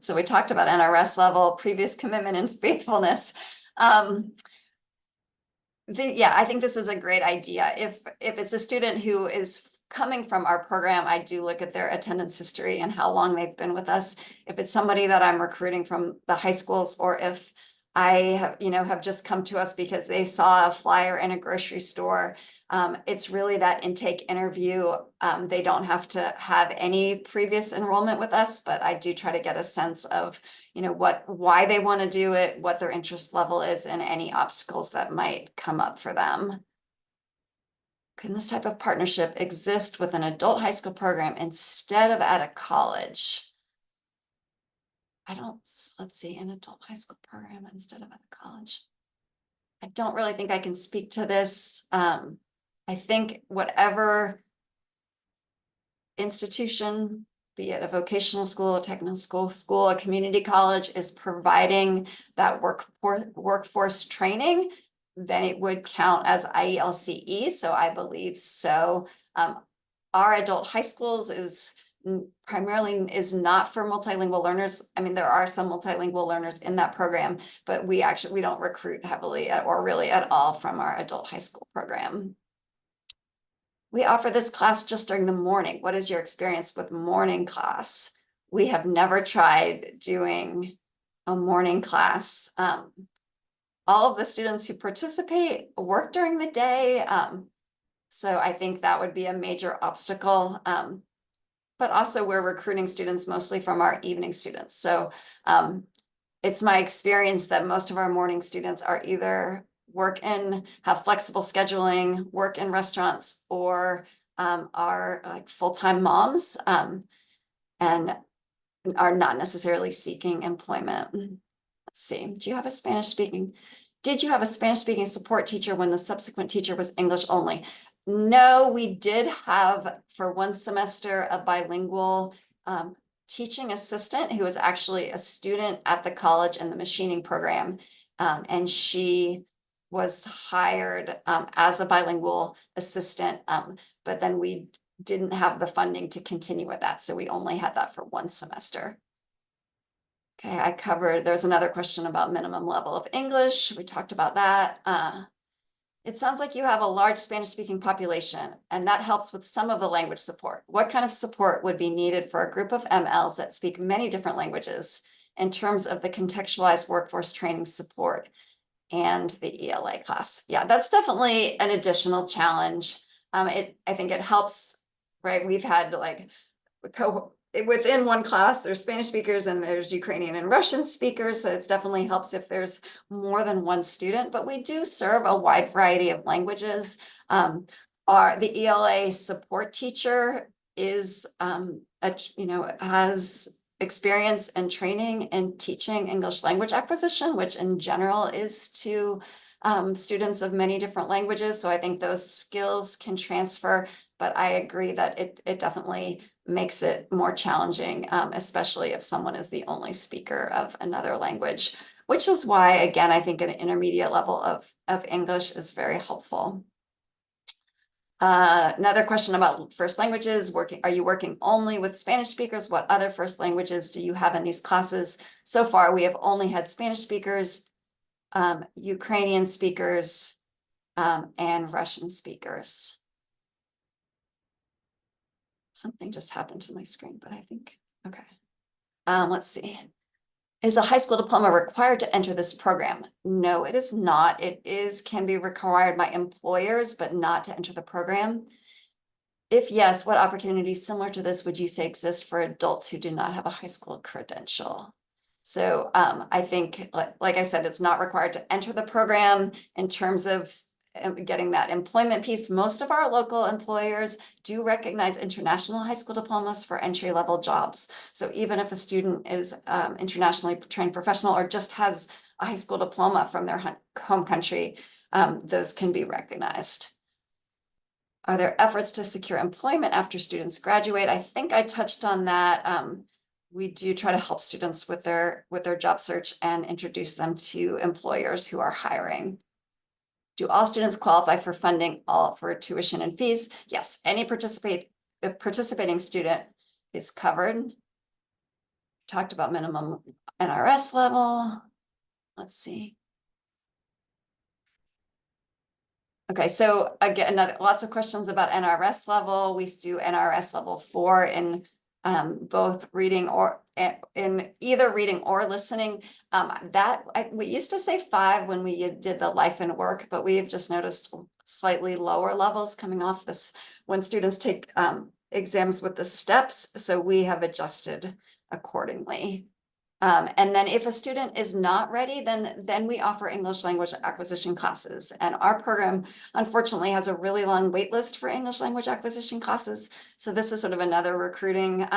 So we talked about NRS level, previous commitment and faithfulness. Yeah, I think this is a great idea. If it's a student who is coming from our program, I do look at their attendance history and how long they've been with us. If it's somebody that I'm recruiting from the high schools, or if have just come to us because they saw a flyer in a grocery store. It's really that intake interview. They don't have to have any previous enrollment with us, but I do try to get a sense of, why they want to do it, what their interest level is, and any obstacles that might come up for them. Can this type of partnership exist with an adult high school program instead of at a college? Let's see, an adult high school program instead of at a college. I don't really think I can speak to this. I think whatever institution, be it a vocational school, a technical school, a community college, is providing that workforce training, then it would count as IELCE. So I believe so. Our adult high schools is not for multilingual learners. I mean, there are some multilingual learners in that program, but we don't recruit heavily or really at all from our adult high school program. We offer this class just during the morning. What is your experience with morning class? We have never tried doing a morning class. All of the students who participate work during the day. So I think that would be a major obstacle. But also we're recruiting students mostly from our evening students. So it's my experience that most of our morning students are either have flexible scheduling, work in restaurants, or are like full-time moms and are not necessarily seeking employment. Let's see, did you have a Spanish speaking support teacher when the subsequent teacher was English only? No, we did have for one semester a bilingual teaching assistant who was actually a student at the college in the machining program. And she was hired as a bilingual assistant, but then we didn't have the funding to continue with that. So we only had that for one semester. Okay, there's another question about minimum level of English. We talked about that. It sounds like you have a large Spanish-speaking population, and that helps with some of the language support. What kind of support would be needed for a group of MLs that speak many different languages in terms of the contextualized workforce training support and the ELA class? Yeah, that's definitely an additional challenge. I think it helps, right? We've had within one class, there's Spanish speakers and there's Ukrainian and Russian speakers. So it definitely helps if there's more than one student, but we do serve a wide variety of languages. The ELA support teacher is, has experience and training in teaching English language acquisition, which in general is to students of many different languages. So I think those skills can transfer, but I agree that it definitely makes it more challenging, especially if someone is the only speaker of another language, which is why, again, I think an intermediate level of English is very helpful. Another question about first languages. Are you working only with Spanish speakers? What other first languages do you have in these classes? So far, we have only had Spanish speakers, Ukrainian speakers, and Russian speakers. Something just happened to my screen, but I think, okay. Let's see. Is a high school diploma required to enter this program? No, it is not. Can be required by employers, but not to enter the program. If yes, what opportunities similar to this would you say exist for adults who do not have a high school credential? So I think, like I said, it's not required to enter the program. In terms of getting that employment piece, most of our local employers do recognize international high school diplomas for entry-level jobs. So even if a student is internationally trained professional or just has a high school diploma from their home country, those can be recognized. Are there efforts to secure employment after students graduate? I think I touched on that. We do try to help students with their job search and introduce them to employers who are hiring. Do all students qualify for funding for tuition and fees? Yes, any participating student is covered. Talked about minimum NRS level. Let's see. Okay, so again, lots of questions about NRS level. We do NRS level 4 in both reading in either reading or listening. We used to say 5 when we did the life and work, but we have just noticed slightly lower levels coming off this when students take exams with the steps. So we have adjusted accordingly. And then if a student is not ready, then we offer English language acquisition classes. And our program, unfortunately, has a really long wait list for English language acquisition classes. So this is sort of another recruiting,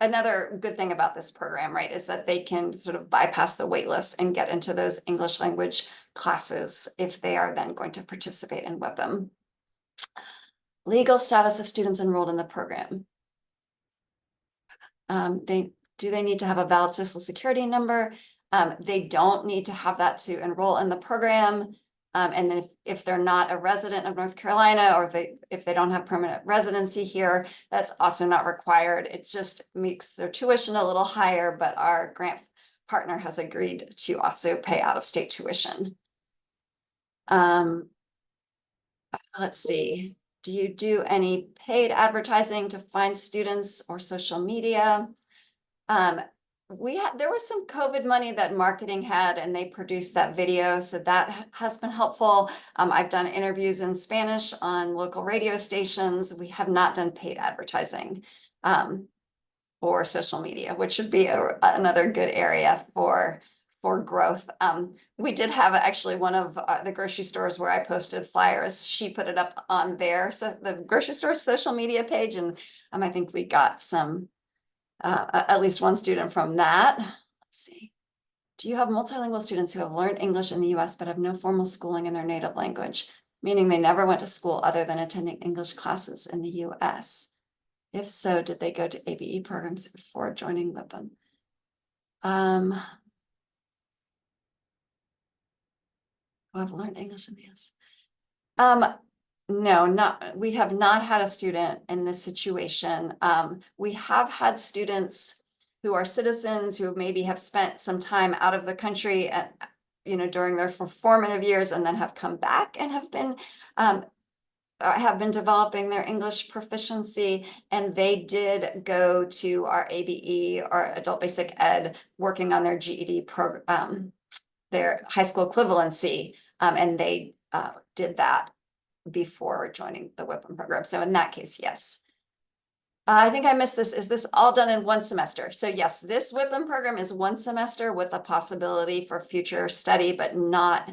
another good thing about this program, right, is that they can sort of bypass the wait list and get into those English language classes if they are then going to participate in WIPM. Legal status of students enrolled in the program. Do they need to have a valid social security number? They don't need to have that to enroll in the program. And then if they're not a resident of North Carolina, or if they don't have permanent residency here, that's also not required. It just makes their tuition a little higher, but our grant partner has agreed to also pay out-of-state tuition. Let's see. Do you do any paid advertising to find students or social media? There was some COVID money that marketing had, and they produced that video, so that has been helpful. I've done interviews in Spanish on local radio stations. We have not done paid advertising or social media, which would be another good area for growth. We did have actually one of the grocery stores where I posted flyers. She put it up on there, so the grocery store's social media page, and I think we got some. At least one student from that. Let's see. Do you have multilingual students who have learned English in the US but have no formal schooling in their native language, meaning they never went to school other than attending English classes in the US? If so, did they go to ABE programs before joining WIPM? Who have learned English in the US? No, we have not had a student in this situation. We have had students who are citizens who maybe have spent some time out of the country at, during their formative years, and then have come back and have been developing their English proficiency, and they did go to our ABE or Adult Basic Ed working on their GED program, their high school equivalency, and they did that before joining the WIPM program. So in that case, yes. I think I missed this. Is this all done in one semester? So yes, this WIPM program is one semester with a possibility for future study, but not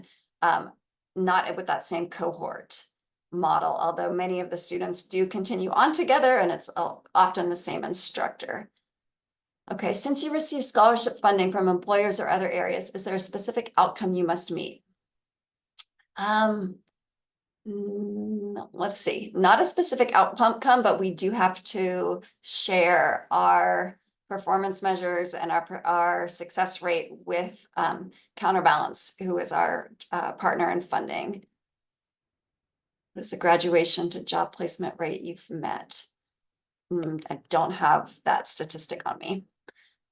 with that same cohort model, although many of the students do continue on together, and it's often the same instructor. Okay, since you receive scholarship funding from employers or other areas, is there a specific outcome you must meet? Let's see, not a specific outcome, but we do have to share our performance measures and our success rate with Counterbalance, who is our partner in funding. What is the graduation to job placement rate you've met? I don't have that statistic on me.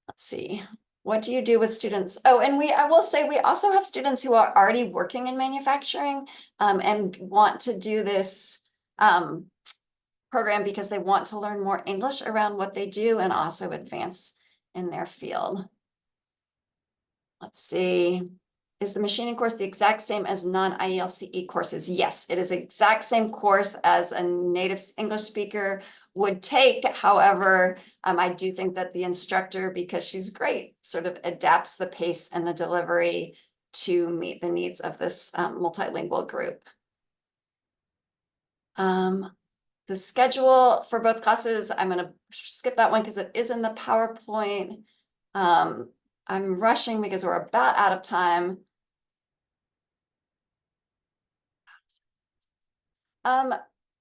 Let's see. What do you do with students? Oh, and I will say we also have students who are already working in manufacturing and want to do this program because they want to learn more English around what they do and also advance in their field. Let's see. Is the machining course the exact same as non-IELCE courses? Yes, it is the exact same course as a native English speaker would take. However, I do think that the instructor, because she's great, sort of adapts the pace and the delivery to meet the needs of this multilingual group. The schedule for both classes, I'm going to skip that one because it is in the PowerPoint. I'm rushing because we're about out of time.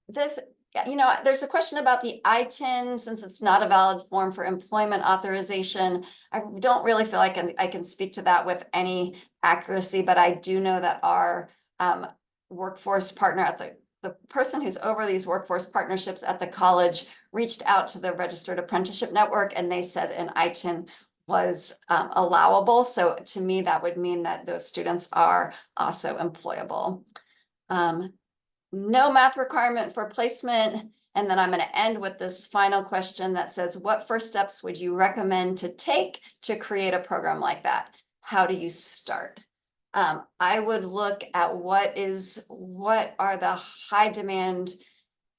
There's a question about the I-10, since it's not a valid form for employment authorization. I don't really feel like I can speak to that with any accuracy, but I do know that our workforce partner at the person who's over these workforce partnerships at the college reached out to the Registered Apprenticeship Network, and they said an I-10 was allowable. So to me, that would mean that those students are also employable. No math requirement for placement. And then I'm going to end with this final question that says, what first steps would you recommend to take to create a program like that? How do you start? I would look at what are the high demand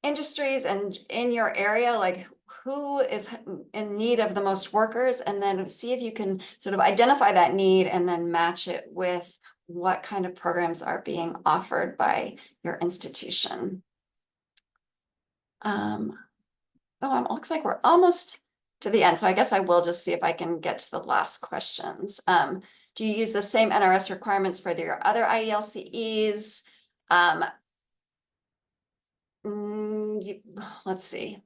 industries and in your area, like who is in need of the most workers, and then see if you can sort of identify that need and then match it with what kind of programs are being offered by your institution. It looks like we're almost to the end, so I guess I will just see if I can get to the last questions. Do you use the same NRS requirements for your other IELCEs? Let's see.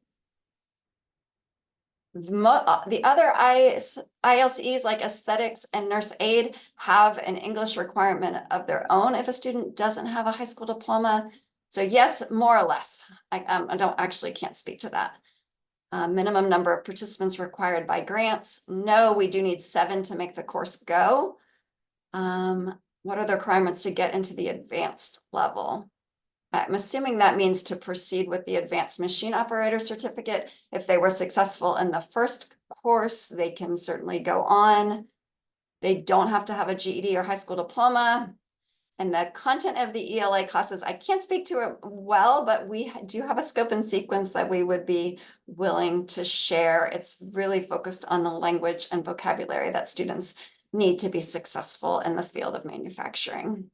The other IELCEs like aesthetics and nurse aid have an English requirement of their own if a student doesn't have a high school diploma. So yes, more or less. I can't speak to that. Minimum number of participants required by grants. No, we do need 7 to make the course go. What are the requirements to get into the advanced level? I'm assuming that means to proceed with the advanced machine operator certificate. If they were successful in the first course, they can certainly go on. They don't have to have a GED or high school diploma. And the content of the ELA classes, I can't speak to it well, but we do have a scope and sequence that we would be willing to share. It's really focused on the language and vocabulary that students need to be successful in the field of manufacturing.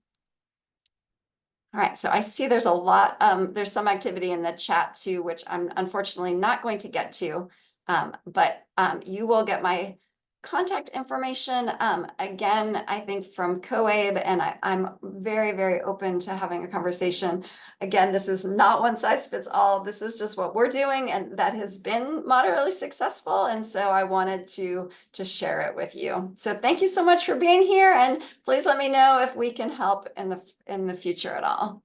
All right, so I see there's a lot, there's some activity in the chat too, which I'm unfortunately not going to get to, but you will get my contact information. Again, I think from COABE, and I'm very, very open to having a conversation. Again, this is not one size fits all. This is just what we're doing, and that has been moderately successful. And so I wanted to share it with you. So thank you so much for being here, and please let me know if we can help in the future at all.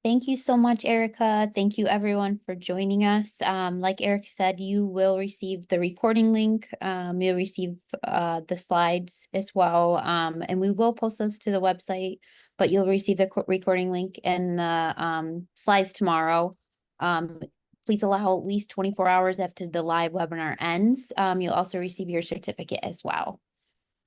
Thank you so much, Erica. Thank you everyone for joining us. Like Erica said, you will receive the recording link. You'll receive the slides as well. And we will post those to the website, but you'll receive the recording link and the slides tomorrow. Please allow at least 24 hours after the live webinar ends. You'll also receive your certificate as well.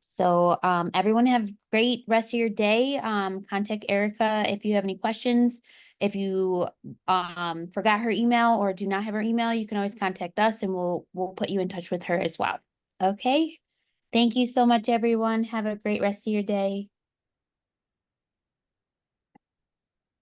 So everyone have a great rest of your day. Contact Erica if you have any questions. If you forgot her email or do not have her email, you can always contact us and we'll put you in touch with her as well. Okay. Thank you so much, everyone. Have a great rest of your day.